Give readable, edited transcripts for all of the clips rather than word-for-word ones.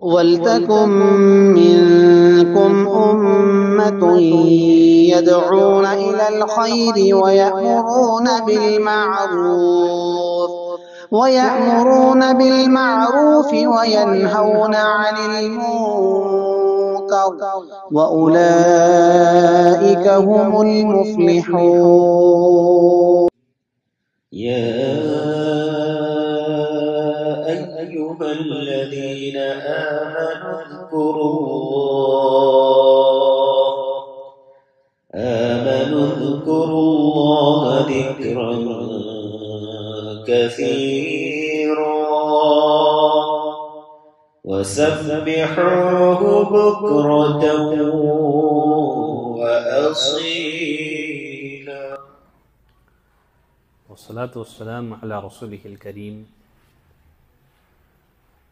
وَلْتَكُن مِّنكُمْ أُمَّةٌ يَدْعُونَ إِلَى الْخَيْرِ وَيَأْمُرُونَ بِالْمَعْرُوفِ وَيَنْهَوْنَ عَنِ الْمُنكَرِ وَأُولَٰئِكَ هُمُ الْمُفْلِحُونَ. يا أيها الذين آمنوا اذكروا الله ذكرا كثيرا وسبحوه بكرة وأصيلا. والصلاة والسلام على رسوله الكريم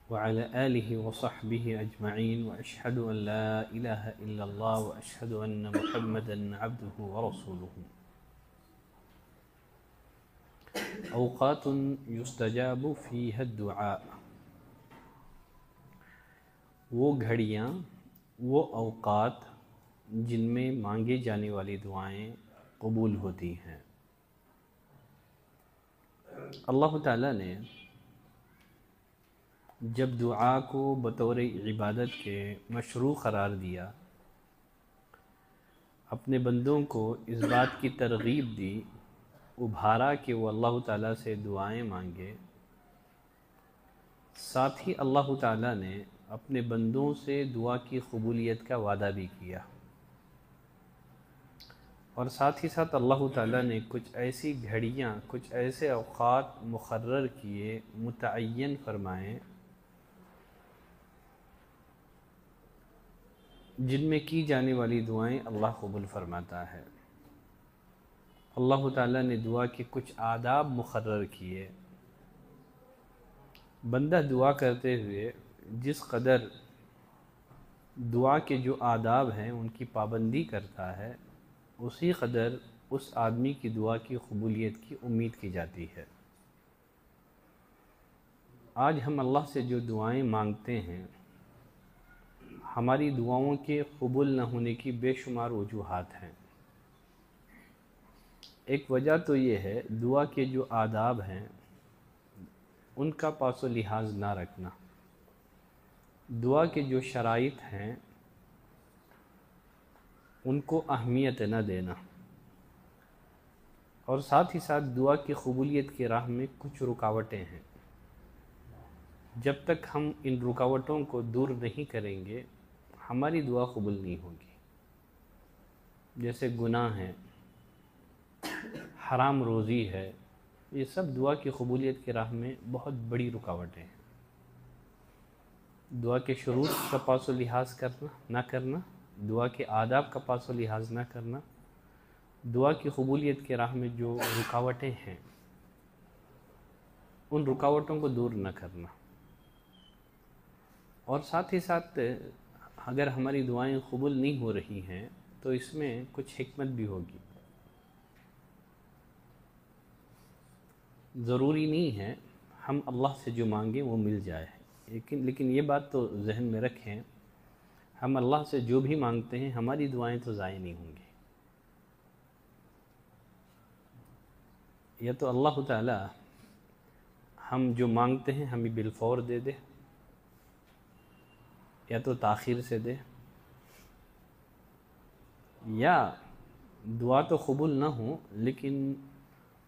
وعلى آله وصحبه أجمعين وأشهد أن لا إله إلا الله وأشهد أن محمدا عبده ورسوله. أوقات يستجاب فيها الدعاء، وہ گھڑیاں، وہ اوقات جن میں مانگے جانے والی دعائیں قبول ہوتی ہیں۔ اللہ تعالیٰ نے جب دعا کو بطور عبادت کے مشروع قرار دیا، اپنے بندوں کو اس بات کی ترغیب دی، ابھارا کہ وہ اللہ تعالیٰ سے دعائیں مانگے، ساتھ ہی اللہ تعالیٰ نے اپنے بندوں سے دعا کی قبولیت کا وعدہ بھی کیا، اور ساتھ ہی ساتھ اللہ تعالیٰ نے کچھ ایسی گھڑیاں، کچھ ایسے اوقات مقرر کیے، متعین فرمائے، جن میں کی جانے والی دعائیں اللہ قبول فرماتا ہے۔ اللہ تعالیٰ نے دعا کے کچھ آداب مقرر کیے، بندہ دعا کرتے ہوئے جس قدر دعا کے جو آداب ہیں ان کی پابندی کرتا ہے، اسی قدر اس آدمی کی دعا کی قبولیت کی امید کی جاتی ہے۔ آج ہم اللہ سے جو دعائیں مانگتے ہیں، ہماری دعاؤں کے قبول نہ ہونے کی بے شمار وجوہات ہیں۔ ایک وجہ تو یہ ہے دعا کے جو آداب ہیں ان کا پاس و لحاظ نہ رکھنا، دعا کے جو شرائط ہیں ان کو اہمیت نہ دینا، اور ساتھ ہی ساتھ دعا کی قبولیت کی راہ میں کچھ رکاوٹیں ہیں۔ جب تک ہم ان رکاوٹوں کو دور نہیں کریں گے ہماری دعا قبول نہیں ہوگی۔ جیسے گناہ ہے، حرام روزی ہے، یہ سب دعا کی قبولیت کی راہ میں بہت بڑی رکاوٹیں ہیں۔ دعا کے شروط کا پاس و لحاظ نہ کرنا، دعا کے آداب کا پاس و لحاظ نہ کرنا، دعا کی قبولیت کی راہ میں جو رکاوٹیں ہیں ان رکاوٹوں کو دور نہ کرنا، اور ساتھ ہی ساتھ اگر ہماری دعائیں قبول نہیں ہو رہی ہیں تو اس میں کچھ حکمت بھی ہوگی۔ ضروری نہیں ہے ہم اللہ سے جو مانگیں وہ مل جائے، لیکن یہ بات تو ذہن میں رکھیں، ہم اللہ سے جو بھی مانگتے ہیں ہماری دعائیں تو ضائع نہیں ہوں گی۔ یا تو اللہ تعالیٰ ہم جو مانگتے ہیں ہمیں بالفور دے دے، یا تو تاخیر سے دے، یا دعا تو قبول نہ ہو لیکن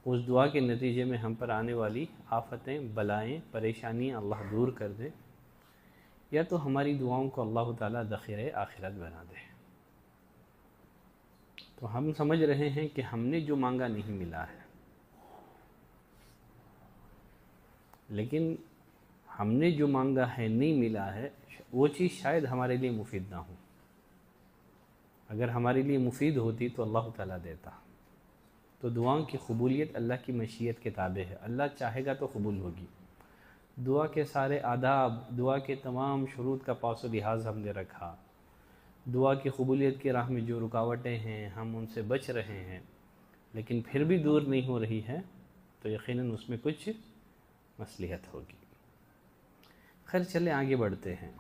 اس دعا کے نتیجے میں ہم پر آنے والی آفتیں، بلائیں، پریشانیاں اللہ دور کر دے، یا تو ہماری دعاؤں کو اللہ تعالیٰ ذخیرہ آخرت بنا دے۔ تو ہم سمجھ رہے ہیں کہ ہم نے جو مانگا نہیں ملا ہے، لیکن ہم نے جو مانگا ہے نہیں ملا ہے، وہ چیز شاید ہمارے لیے مفید نہ ہو۔ اگر ہمارے لیے مفید ہوتی تو اللہ تعالیٰ دیتا۔ تو دعاؤں کی قبولیت اللہ کی مشیت کے تابع ہے، اللہ چاہے گا تو قبول ہوگی۔ دعا کے سارے آداب، دعا کے تمام شروط کا پاس و لحاظ ہم نے رکھا، دعا کی قبولیت کی راہ میں جو رکاوٹیں ہیں ہم ان سے بچ رہے ہیں، لیکن پھر بھی دور نہیں ہو رہی ہے تو یقیناً اس میں کچھ مصلحت ہوگی۔ خیر چلیں آگے بڑھتے ہیں۔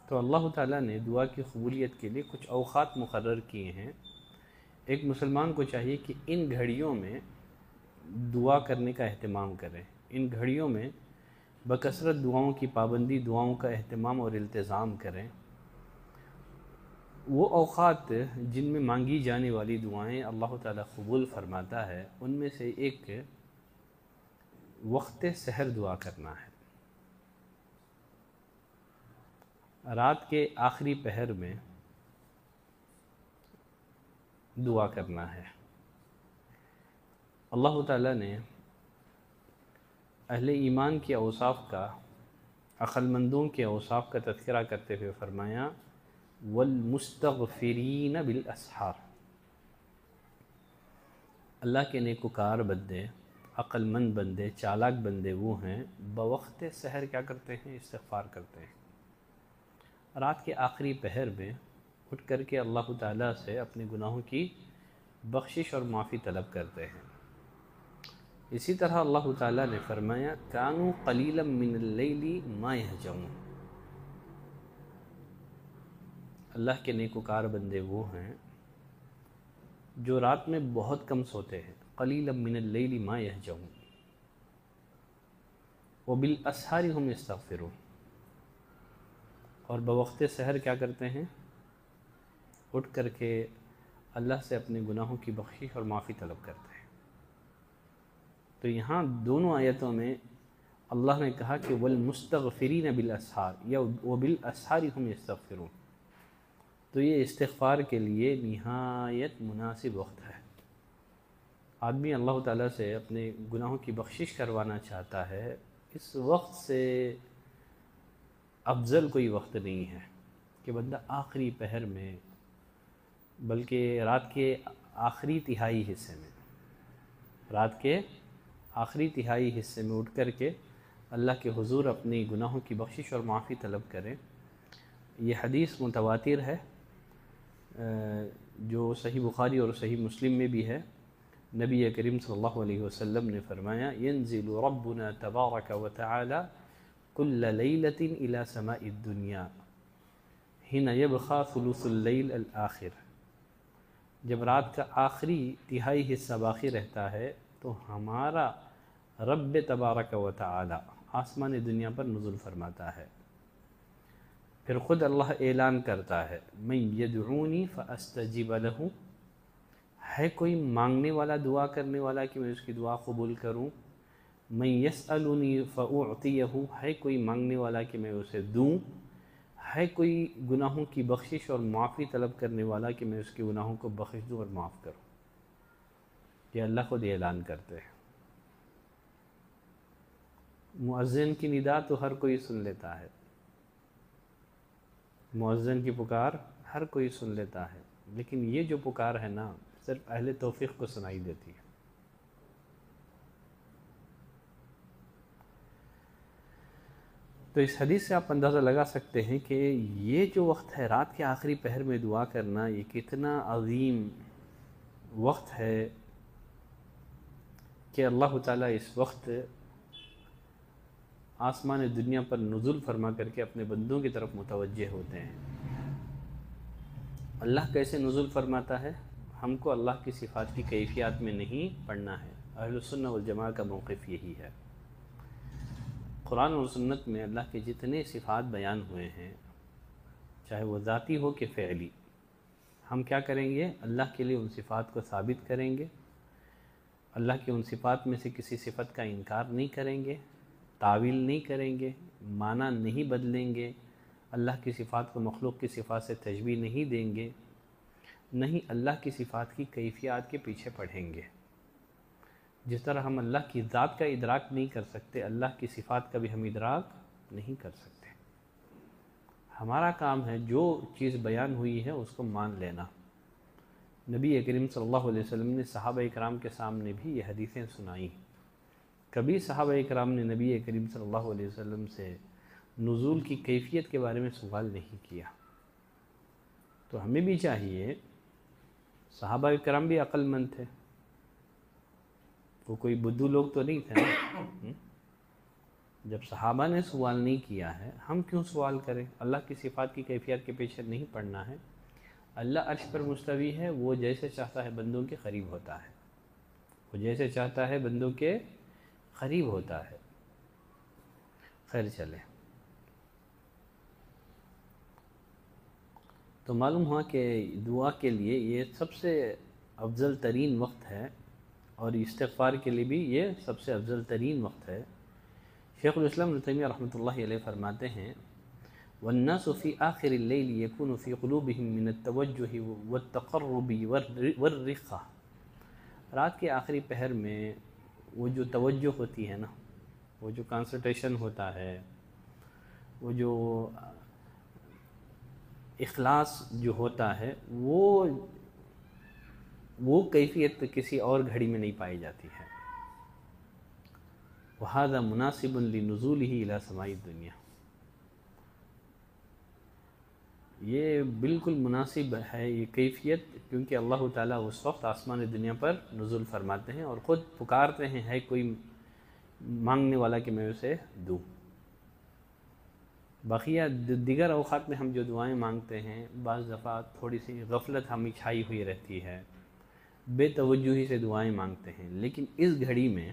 تو اللہ تعالیٰ نے دعا کی قبولیت کے لیے کچھ اوقات مقرر کیے ہیں۔ ایک مسلمان کو چاہیے کہ ان گھڑیوں میں دعا کرنے کا اہتمام کریں، ان گھڑیوں میں بکثرت دعاؤں کی پابندی، دعاؤں کا اہتمام اور التزام کریں۔ وہ اوقات جن میں مانگی جانے والی دعائیں اللہ تعالیٰ قبول فرماتا ہے، ان میں سے ایک وقت سحر دعا کرنا ہے۔ رات کے آخری پہر میں دعا کرنا ہے۔ اللہ تعالیٰ نے اہل ایمان کے اوصاف کا، عقل مندوں کے اوصاف کا تذکرہ کرتے ہوئے فرمایا والمستغفرین بالاسحار۔ اللہ کے نیکوکار بندے، عقل مند بندے، چالاک بندے وہ ہیں بوقت سحر کیا کرتے ہیں؟ استغفار کرتے ہیں۔ رات کے آخری پہر میں اٹھ کر کے اللہ تعالیٰ سے اپنے گناہوں کی بخشش اور معافی طلب کرتے ہیں۔ اسی طرح اللہ تعالیٰ نے فرمایا کانوا قلیلا من اللیل ما یہجعون۔ اللہ کے نیکوکار بندے وہ ہیں جو رات میں بہت کم سوتے ہیں، قلیلا من اللیل ما یہجعون وبالاسحار هم یستغفرون، اور بوقت سحر کیا کرتے ہیں؟ اٹھ کر کے اللہ سے اپنے گناہوں کی بخشش اور معافی طلب کرتے ہیں۔ تو یہاں دونوں آیتوں میں اللہ نے کہا کہ والمستغفرین بالاسحار یا وبالاسحار هم یستغفرون، تو یہ استغفار کے لیے نہایت مناسب وقت ہے۔ آدمی اللہ تعالیٰ سے اپنے گناہوں کی بخشش کروانا چاہتا ہے، اس وقت سے افضل کوئی وقت نہیں ہے کہ بندہ آخری پہر میں، بلکہ رات کے آخری تہائی حصے میں، رات کے آخری تہائی حصے میں اٹھ کر کے اللہ کے حضور اپنی گناہوں کی بخشش اور معافی طلب کریں۔ یہ حدیث متواتر ہے جو صحیح بخاری اور صحیح مسلم میں بھی ہے۔ نبی کریم صلی اللہ علیہ وسلم نے فرمایا ينزل ربنا تبارک وتعالی كل لیلۃ الى سماء الدنیا حين يبقى ثلث اللیل الآخر۔ جب رات کا آخری تہائی حصہ باقی رہتا ہے تو ہمارا رب تبارک و تعالی آسمان دنیا پر نزول فرماتا ہے، پھر خود اللہ اعلان کرتا ہے من یدعونی فاستجیب لہ، ہے کوئی مانگنے والا، دعا کرنے والا کہ میں اس کی دعا قبول کروں؟ من یسألنی فاعطیہ، ہے کوئی مانگنے والا کہ میں اسے دوں؟ ہے کوئی گناہوں کی بخشش اور معافی طلب کرنے والا کہ میں اس کے گناہوں کو بخش دوں اور معاف کروں؟ یہ اللہ خود اعلان کرتے ہیں۔ مؤذن کی ندا تو ہر کوئی سن لیتا ہے، مؤذن کی پکار ہر کوئی سن لیتا ہے، لیکن یہ جو پکار ہے نا صرف اہل توفیق کو سنائی دیتی ہے۔ تو اس حدیث سے آپ اندازہ لگا سکتے ہیں کہ یہ جو وقت ہے رات کے آخری پہر میں دعا کرنا، یہ کتنا عظیم وقت ہے کہ اللہ تعالیٰ اس وقت آسمان دنیا پر نزول فرما کر کے اپنے بندوں کی طرف متوجہ ہوتے ہیں۔ اللہ کیسے نزول فرماتا ہے؟ ہم کو اللہ کی صفات کی کیفیات میں نہیں پڑھنا ہے۔ اہل السنہ والجماعہ کا موقف یہی ہے۔ قرآن اور سنت میں اللہ کے جتنے صفات بیان ہوئے ہیں، چاہے وہ ذاتی ہو کہ فعلی، ہم کیا کریں گے؟ اللہ کے لیے ان صفات کو ثابت کریں گے، اللہ کی ان صفات میں سے کسی صفت کا انکار نہیں کریں گے، تعویل نہیں کریں گے، معنی نہیں بدلیں گے، اللہ کی صفات کو مخلوق کی صفات سے تشبیہ نہیں دیں گے، نہیں اللہ کی صفات کی کیفیات کے پیچھے پڑھیں گے۔ جس طرح ہم اللہ کی ذات کا ادراک نہیں کر سکتے، اللہ کی صفات کا بھی ہم ادراک نہیں کر سکتے۔ ہمارا کام ہے جو چیز بیان ہوئی ہے اس کو مان لینا۔ نبی کریم صلی اللہ علیہ وسلم نے صحابہ اکرام کے سامنے بھی یہ حدیثیں سنائیں۔ کبھی صحابہ اکرام نے نبی کریم صلی اللہ علیہ وسلم سے نزول کی کیفیت کے بارے میں سوال نہیں کیا۔ تو ہمیں بھی چاہیے، صحابہ اکرام بھی عقل مند تھے، وہ کوئی بدھو لوگ تو نہیں تھے نا، جب صحابہ نے سوال نہیں کیا ہے ہم کیوں سوال کریں؟ اللہ کی صفات کی کیفیت کے پیچھے نہیں پڑنا ہے۔ اللہ عرش پر مستوی ہے، وہ جیسے چاہتا ہے بندوں کے قریب ہوتا ہے، وہ جیسے چاہتا ہے بندوں کے قریب ہوتا ہے۔ خیر چلے، تو معلوم ہوا کہ دعا کے لیے یہ سب سے افضل ترین وقت ہے، اور استغفار کے لیے بھی یہ سب سے افضل ترین وقت ہے۔ شیخ الاسلام ابن تیمیہ رحمۃ اللہ علیہ فرماتے ہیں والناس فی آخر اللیل یکون فی قلوبہم من التوجہ والتقرب والرقہ، رات کے آخری پہر میں وہ جو توجہ ہوتی ہے نا، وہ جو کانسنٹریشن ہوتا ہے، وہ جو اخلاص جو ہوتا ہے، وہ کیفیت کسی اور گھڑی میں نہیں پائی جاتی ہے۔ وَهَذَا مُنَاسِبٌ لِنُزُولِهِ إِلَى سَمَاءِ الدُّنْيَا، یہ بالکل مناسب ہے یہ کیفیت، کیونکہ اللہ تعالیٰ اس وقت آسمان دنیا پر نزول فرماتے ہیں اور خود پکارتے ہیں ہے کوئی مانگنے والا کہ میں اسے دوں۔ بقیہ دیگر اوقات میں ہم جو دعائیں مانگتے ہیں بعض دفعہ تھوڑی سی غفلت ہمیں چھائی ہوئی رہتی ہے، بے توجہی سے دعائیں مانگتے ہیں، لیکن اس گھڑی میں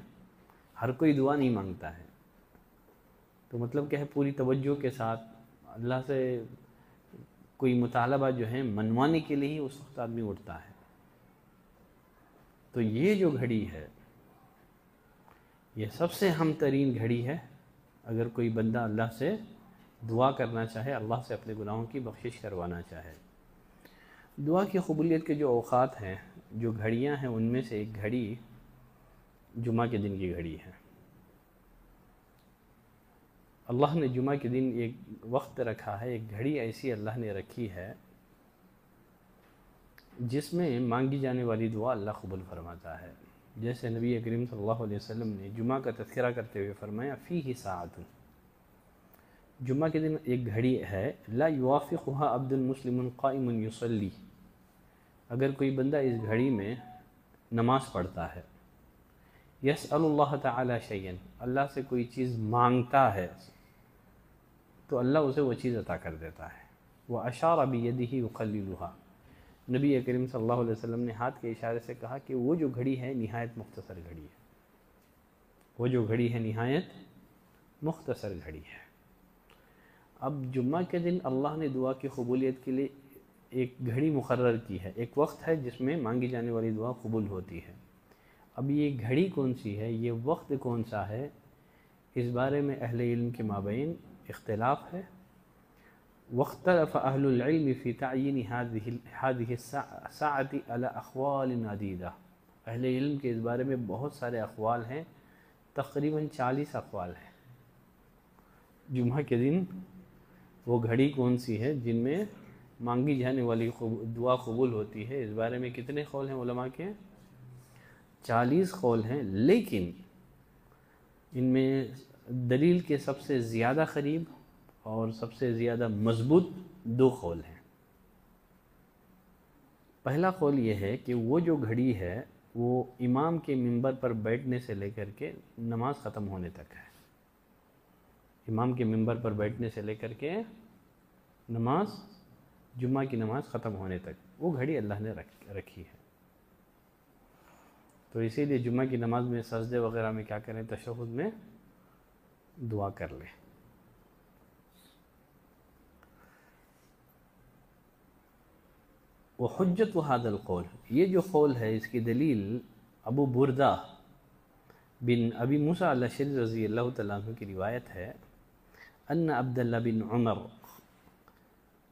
ہر کوئی دعا نہیں مانگتا ہے، تو مطلب کہ ہے پوری توجہ کے ساتھ اللہ سے کوئی مطالبہ جو ہے منوانے کے لیے ہی اس وقت آدمی اٹھتا ہے۔ تو یہ جو گھڑی ہے یہ سب سے اہم ترین گھڑی ہے، اگر کوئی بندہ اللہ سے دعا کرنا چاہے، اللہ سے اپنے گناہوں کی بخشش کروانا چاہے۔ دعا کی قبولیت کے جو اوقات ہیں، جو گھڑیاں ہیں، ان میں سے ایک گھڑی جمعہ کے دن کی گھڑی ہے۔ اللہ نے جمعہ کے دن ایک وقت رکھا ہے، ایک گھڑی ایسی اللہ نے رکھی ہے جس میں مانگی جانے والی دعا اللہ قبول فرماتا ہے۔ جیسے نبی کریم صلی اللہ علیہ وسلم نے جمعہ کا تذکرہ کرتے ہوئے فرمایا فیہ ساعۃ، جمعہ کے دن ایک گھڑی ہے لا یوافقها عبد مسلم قائم یصلی، اگر کوئی بندہ اس گھڑی میں نماز پڑھتا ہے، یسأل اللہ تعالی شیئا، اللہ سے کوئی چیز مانگتا ہے تو اللہ اسے وہ چیز عطا کر دیتا ہے۔ وَأَشَارَ بِيَدِهِ يُقَلِّلُهَا، نبی کریم صلی اللہ علیہ وسلم نے ہاتھ کے اشارے سے کہا کہ وہ جو گھڑی ہے نہایت مختصر گھڑی ہے، وہ جو گھڑی ہے نہایت مختصر گھڑی ہے۔ اب جمعہ کے دن اللہ نے دعا کی قبولیت کے لیے ایک گھڑی مقرر کی ہے، ایک وقت ہے جس میں مانگی جانے والی دعا قبول ہوتی ہے۔ اب یہ گھڑی کون سی ہے، یہ وقت کون سا ہے، اس بارے میں اہل علم کے مابین اختلاف ہے۔ واختلف اہل العلم فی تعیین هذه الساعة على اقوال عدیدہ، اہل علم کے اس بارے میں بہت سارے اقوال ہیں، تقریباً 40 اقوال ہیں۔ جمعہ کے دن وہ گھڑی کون سی ہے جن میں مانگی جانے والی دعا قبول ہوتی ہے، اس بارے میں کتنے قول ہیں علماء کے؟ 40 قول ہیں، لیکن ان میں دلیل کے سب سے زیادہ قریب اور سب سے زیادہ مضبوط 2 قول ہیں۔ پہلا قول یہ ہے کہ وہ جو گھڑی ہے وہ امام کے منبر پر بیٹھنے سے لے کر کے نماز ختم ہونے تک ہے، امام کے منبر پر بیٹھنے سے لے کر کے نماز، جمعہ کی نماز ختم ہونے تک وہ گھڑی اللہ نے رکھی ہے۔ تو اسی لیے جمعہ کی نماز میں سجدے وغیرہ میں کیا کریں، تشہد میں دعا کر لیں۔ وحجت هذا القول، یہ جو قول ہے اس کی دلیل ابو بردہ بن ابی موسیٰ الاشعری رضی اللہ تعالیٰ عنہ کی روایت ہے، ان عبداللہ بن عمر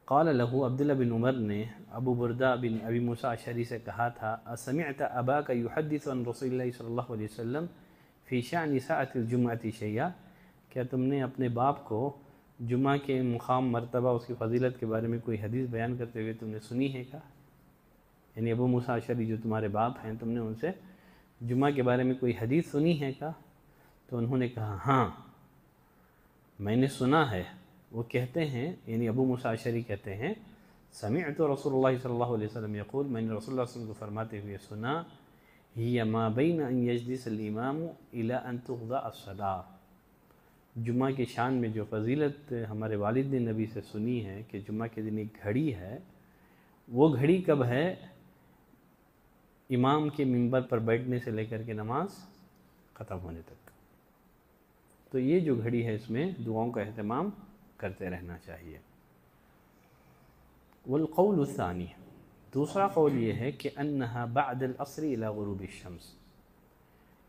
قال له، عبداللہ بن عمر نے ابو بردہ بن ابی موسیٰ الاشعری سے کہا تھا، اسمعت اباک یحدث عن رسول اللہ صلی اللہ علیہ وسلم فی شأن ساعۃ الجمعۃ شیئا، کیا تم نے اپنے باپ کو جمعہ کے مقام مرتبہ اس کی فضیلت کے بارے میں کوئی حدیث بیان کرتے ہوئے تم نے سنی ہے کیا؟ یعنی ابو موسیٰ الاشعری جو تمہارے باپ ہیں، تم نے ان سے جمعہ کے بارے میں کوئی حدیث سنی ہے کیا؟ تو انہوں نے کہا ہاں میں نے سنا ہے۔ وہ کہتے ہیں، یعنی ابو موسیٰ الاشعری کہتے ہیں، سمعت رسول اللہ صلی اللہ علیہ وسلم یقول، میں نے رسول اللہ صلی اللہ علیہ وسلم کو فرماتے ہوئے سنا، ہی ما بین ان یجلس الامام الی ان تقضى الصلاۃ، جمعہ کی شان میں جو فضیلت ہمارے والد نے نبی سے سنی ہے کہ جمعہ کے دن ایک گھڑی ہے، وہ گھڑی کب ہے؟ امام کے منبر پر بیٹھنے سے لے کر کے نماز ختم ہونے تک۔ تو یہ جو گھڑی ہے اس میں دعاؤں کا اہتمام کرتے رہنا چاہیے۔ والقول الثانی، دوسرا قول یہ ہے کہ انہا بعد العصر الى غروب الشمس،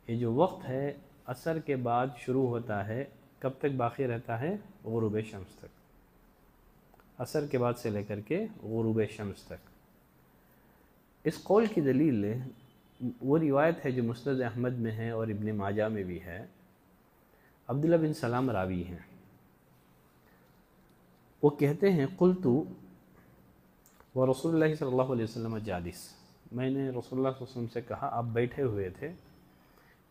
یہ جو وقت ہے عصر کے بعد شروع ہوتا ہے، کب تک باقی رہتا ہے؟ غروب شمس تک، عصر کے بعد سے لے کر کے غروب شمس تک۔ اس قول کی دلیل وہ روایت ہے جو مسند احمد میں ہے اور ابن ماجہ میں بھی ہے۔ عبداللہ بن سلام راوی ہیں، وہ کہتے ہیں قلت ورسول اللہ صلی اللہ علیہ وسلم جالس، میں نے رسول اللہ صلی اللہ علیہ وسلم سے کہا، آپ بیٹھے ہوئے تھے،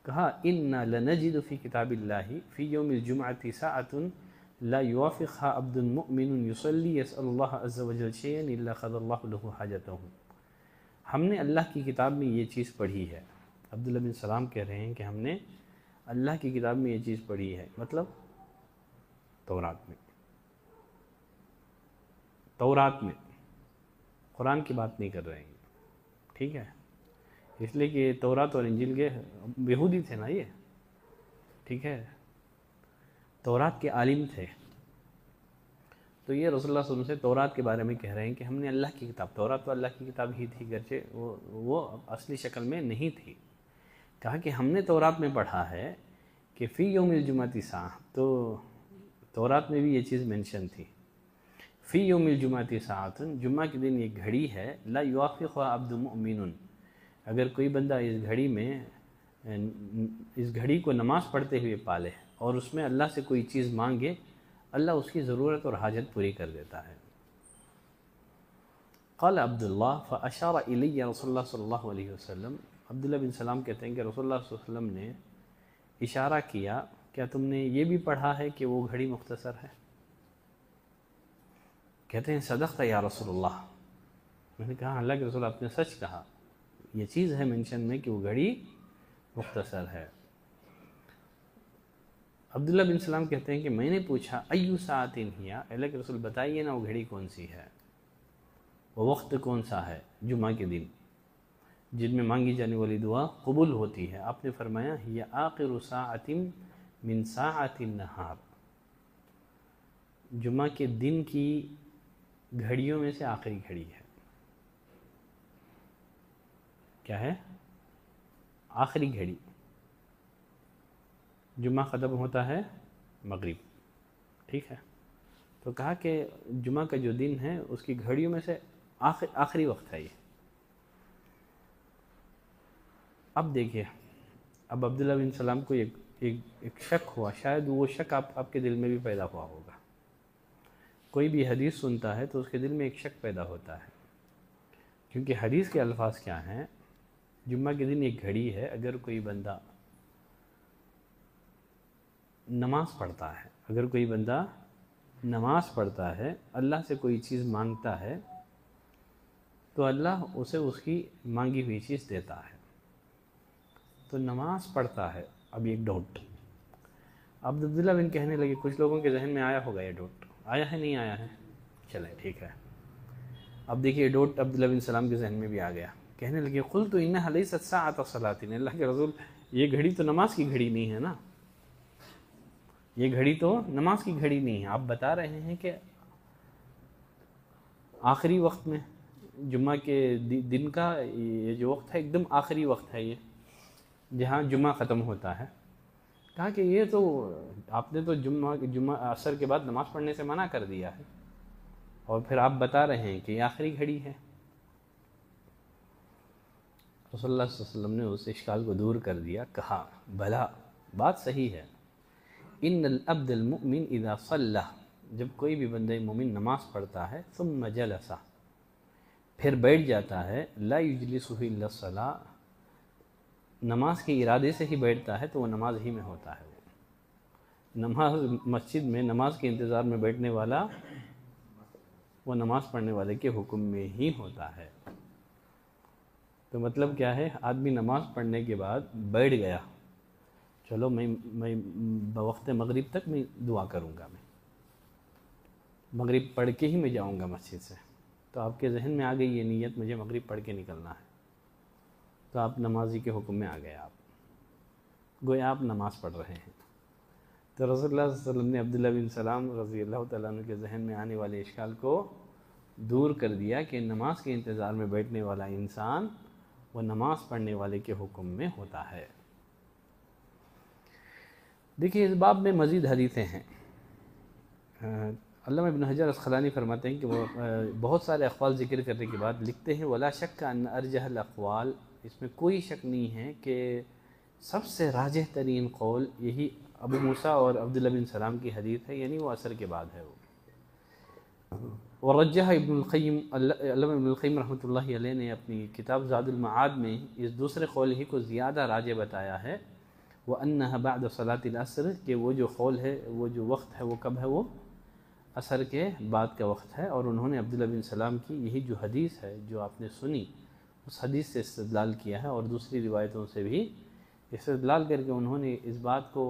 کہا انا لنجد فی کتاب اللہ فی یوم الجمعۃ ساعۃ لا یوافقها عبد مؤمن یصلی یسأل اللہ عز وجل شیئا الا قضى اللہ له حاجته۔ ہم نے اللہ کی کتاب میں یہ چیز پڑھی ہے، عبداللہ بن سلام کہہ رہے ہیں کہ ہم نے اللہ کی کتاب میں یہ چیز پڑھی ہے، مطلب تورات میں قرآن کی بات نہیں کر رہے ہیں، ٹھیک ہے، اس لیے کہ تورات اور انجیل کے یہودی تھے نا یہ، ٹھیک ہے، تورات کے عالم تھے، تو یہ رسول اللہ صلی اللہ علیہ وسلم سے تورات کے بارے میں کہہ رہے ہیں کہ ہم نے اللہ کی کتاب، تورات تو اللہ کی کتاب ہی تھی گرچہ وہ اصلی شکل میں نہیں تھی، کہا کہ ہم نے تورات میں پڑھا ہے کہ فی یوم الجمعۃ ساعۃ، تو تورات میں بھی یہ چیز مینشن تھی، فی یوم الجمعۃ ساعۃ، جمعہ کے دن ایک گھڑی ہے، لا یوافقها عبد مؤمن، اگر کوئی بندہ اس گھڑی کو نماز پڑھتے ہوئے پالے اور اس میں اللہ سے کوئی چیز مانگے، اللہ اس کی ضرورت اور حاجت پوری کر دیتا ہے۔ قال عبداللہ فاشار الی رسول اللہ صلی اللہ علیہ وسلم، عبداللہ بن سلام کہتے ہیں کہ رسول اللہ صلی اللہ علیہ وسلم نے اشارہ کیا، کیا تم نے یہ بھی پڑھا ہے کہ وہ گھڑی مختصر ہے؟ کہتے ہیں صدقت یا رسول اللہ، میں نے کہا اللہ کے رسول آپ نے سچ کہا، یہ چیز ہے منشن میں کہ وہ گھڑی مختصر ہے۔ عبداللہ بن سلام کہتے ہیں کہ میں نے پوچھا ایو ساعت ہی، اللہ کے رسول بتائیے نا وہ گھڑی کون سی ہے، وہ وقت کون سا ہے جمعہ کے دن جن میں مانگی جانے والی دعا قبول ہوتی ہے؟ آپ نے فرمایا ہی آخر ساعت من ساعت النہار، جمعہ کے دن کی گھڑیوں میں سے آخری گھڑی ہے۔ کیا ہے؟ آخری گھڑی، جمعہ ختم ہوتا ہے مغرب، ٹھیک ہے، تو کہا کہ جمعہ کا جو دن ہے اس کی گھڑیوں میں سے آخری وقت ہے یہ۔ اب دیکھیے، اب عبداللہ بن سلام کو ایک شک ہوا، شاید وہ شک آپ کے دل میں بھی پیدا ہوا ہوگا، کوئی بھی حدیث سنتا ہے تو اس کے دل میں ایک شک پیدا ہوتا ہے، کیونکہ حدیث کے الفاظ کیا ہیں؟ جمعہ کے دن ایک گھڑی ہے، اگر کوئی بندہ نماز پڑھتا ہے، اگر کوئی بندہ نماز پڑھتا ہے، اللہ سے کوئی چیز مانگتا ہے تو اللہ اسے اس کی مانگی ہوئی چیز دیتا ہے، تو نماز پڑھتا ہے۔ اب ایک ڈاؤٹ، اب عبداللہ بن کہنے لگے، کچھ لوگوں کے ذہن میں آیا ہوگا یہ ڈاؤٹ، آیا ہے نہیں آیا ہے؟ چلیں ٹھیک ہے، اب دیکھیے ڈاؤٹ عبداللہ بن سلام کے ذہن میں بھی آ گیا، کہنے لگے قلت انھا لیست ساعۃ صلاۃ، اللہ کے رسول یہ گھڑی تو نماز کی گھڑی نہیں ہے نا، یہ گھڑی تو نماز کی گھڑی نہیں ہے، آپ بتا رہے ہیں کہ آخری وقت میں جمعہ کے دن کا یہ جو وقت ہے ایک دم آخری وقت ہے، یہ جہاں جمعہ ختم ہوتا ہے۔ کہا کہ یہ تو آپ نے تو جمعہ عصر کے بعد نماز پڑھنے سے منع کر دیا ہے، اور پھر آپ بتا رہے ہیں کہ یہ آخری گھڑی ہے۔ رسول اللہ صلی اللہ علیہ وسلم نے اس اشکال کو دور کر دیا، کہا بھلا بات صحیح ہے، ان العبد المؤمن اذا صلی، جب کوئی بھی بندہ مومن نماز پڑھتا ہے، ثم جلس، پھر بیٹھ جاتا ہے، لا یجلسہ الا الصلاۃ، نماز کے ارادے سے ہی بیٹھتا ہے تو وہ نماز ہی میں ہوتا ہے، نماز مسجد میں نماز کے انتظار میں بیٹھنے والا وہ نماز پڑھنے والے کے حکم میں ہی ہوتا ہے۔ تو مطلب کیا ہے؟ آدمی نماز پڑھنے کے بعد بیٹھ گیا، چلو میں بوقت مغرب تک میں دعا کروں گا، میں مغرب پڑھ کے ہی میں جاؤں گا مسجد سے، تو آپ کے ذہن میں آ گئی یہ نیت مجھے مغرب پڑھ کے نکلنا ہے، تو آپ نمازی کے حکم میں آ گئے، آپ گویا آپ نماز پڑھ رہے ہیں۔ تو رسول اللہ صلی اللہ علیہ وسلم نے عبداللہ بن سلام رضی اللہ تعالیٰ عنہ کے ذہن میں آنے والے اشکال کو دور کر دیا کہ نماز کے انتظار میں بیٹھنے والا انسان وہ نماز پڑھنے والے کے حکم میں ہوتا ہے۔ دیکھیے اس باب میں مزید حدیثیں ہیں۔ علامہ ابن حجر اسقلانی فرماتے ہیں کہ وہ بہت سارے اقوال ذکر کرنے کے بعد لکھتے ہیں ولا شک ان ارجح الاقوال، اس میں کوئی شک نہیں ہے کہ سب سے راجح ترین قول یہی ابو موسیٰ اور عبداللہ بن سلام کی حدیث ہے، یعنی وہ عصر کے بعد ہے۔ ورجح ابن القیم، علامہ ابن القیم رحمۃ اللہ علیہ نے اپنی کتاب زاد المعاد میں اس دوسرے قول ہی کو زیادہ راجح بتایا ہے، وَأَنَّهَا بَعْدَ صَلَاةِ الْعَصْرِ، کہ وہ جو قول ہے، وہ جو وقت ہے وہ کب ہے، وہ عصر کے بعد کا وقت ہے۔ اور انہوں نے عبداللہ بن سلام کی یہی جو حدیث ہے جو آپ نے سنی اس حدیث سے استدلال کیا ہے، اور دوسری روایتوں سے بھی استدلال کر کے انہوں نے اس بات کو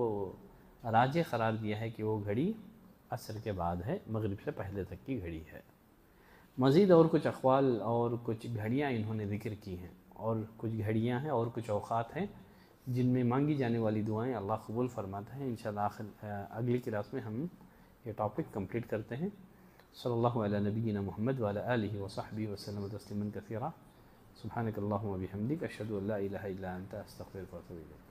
راجح قرار دیا ہے کہ وہ گھڑی عصر کے بعد ہے، مغرب سے پہلے تک کی گھڑی ہے۔ مزید اور کچھ اقوال اور کچھ گھڑیاں انہوں نے ذکر کی ہیں، اور کچھ گھڑیاں ہیں اور کچھ اوقات ہیں جن میں مانگی جانے والی دعائیں اللہ قبول فرماتا ہے۔ انشاءاللہ اگلی کلاس میں ہم یہ ٹاپک کمپلیٹ کرتے ہیں۔ صلی اللہ علی نبینا محمد وعلی آلہ وصحبہ وسلم تسلیما کثیرا۔ سبحانک اللہم وبحمدک، اشہد ان لا الہ الا انت، استغفرک واتوب الیک۔